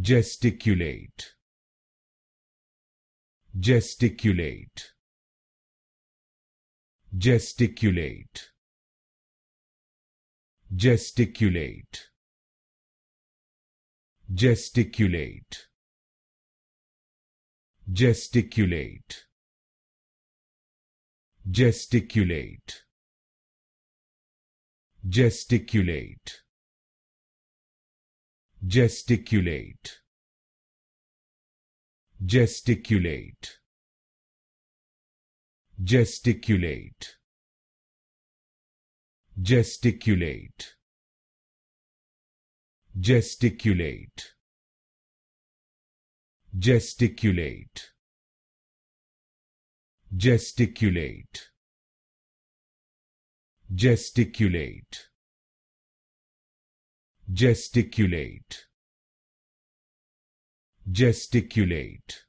Gesticulate. Gesticulate. Gesticulate. Gesticulate. Gesticulate. Gesticulate. Gesticulate. Gesticulate. Gesticulate. Gesticulate. Gesticulate. Gesticulate. Gesticulate. Gesticulate. Gesticulate. Gesticulate. Gesticulate. Gesticulate.